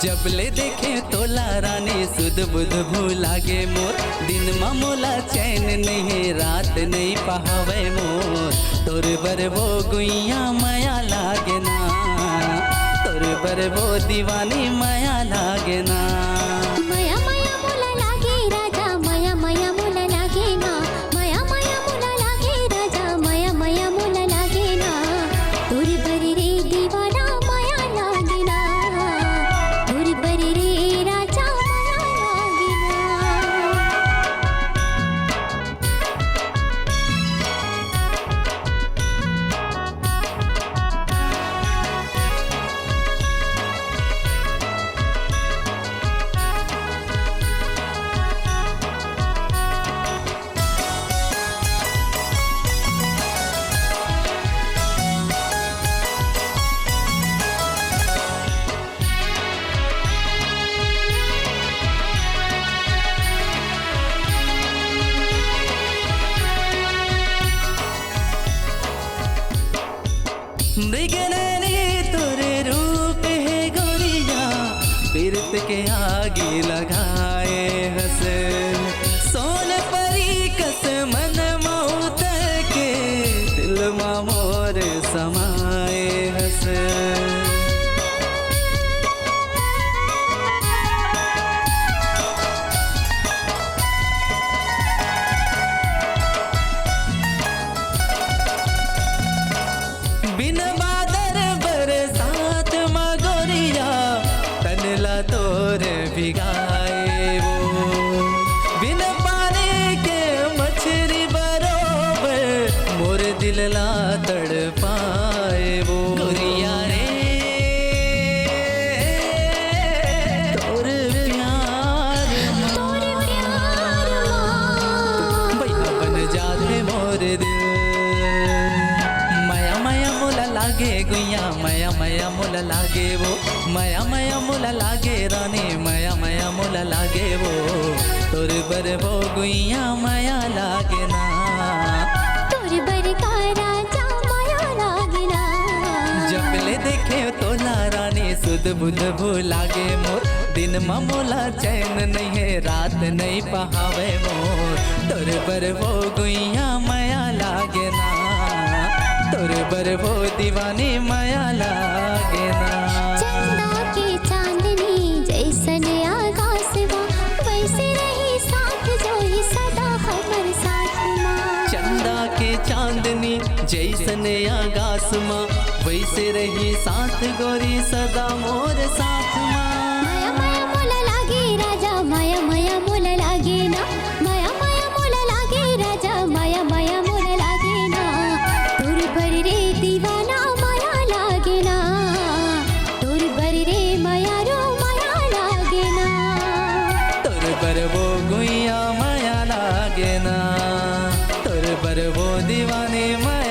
जबले देखे तोला रानी सुध बुध भूलागे मोर। दिन मोला चैन नहीं रात नहीं पहावे मोर। तोर बर वो गुइया माया लागे ना, तोर बर वो दीवानी माया लागे ना। माया माया मोला लागे राजा, माया माया मोला लागे ना, माया माया मोला लागे राजा, माया माया मोला लागे ना। तोर बर रे दीवाना माया लागे ना, तोर बर रे राजा माया लागे ना। मृगनैनी तोरे रूप है गोरिया, पीरत के आगे लगाए हंस। सोन परी कस मन मौत के दिल मोर समाए हंस। बिन बादर बरसात माँ गोरिया, तनला तोर भिगाए वो। बिन पानी के मछली बरोबर, मोर दिल ला तड़ पाए वो। गोरिया रे तोर प्यार भैया बन जाते मोर दिल। माया माया मोला लागे गुइया, माया माया मोला लागे वो। माया माया मोला लागे रानी, माया माया मोला लागे वो। तोर बर वो गुइया माया लागे ना, तोर बर का राजा माया लागे ना। जबले देखे तोला रानी सुध बुध भूलागे मोर। दिन मोला चैन नहीं है रात नहीं पहावे मोर। तोर बर वो गुइया माया लागे ना, तोर बर वो दीवानी माया लागे ना। चंदा के चांदनी जैसन आकाश बा, वैसे रही साथ जो ही सदा हमर साथ माँ। चंदा के चांदनी जैसन आकाश माँ, वैसे रही साथ गोरी सदा मोर साथ माँ। माया माया मोला लागे राजा, माया माया मोला लागे ना, माया माया मोला लागे राजा, माया माया मोला लागे ना। तोर बर रे दीवाना माया लागे ना, तोर बर रे माया रो माया लागे ना। तोर बर वो गुइया माया लागे ना, तोर बर वो दीवानी माया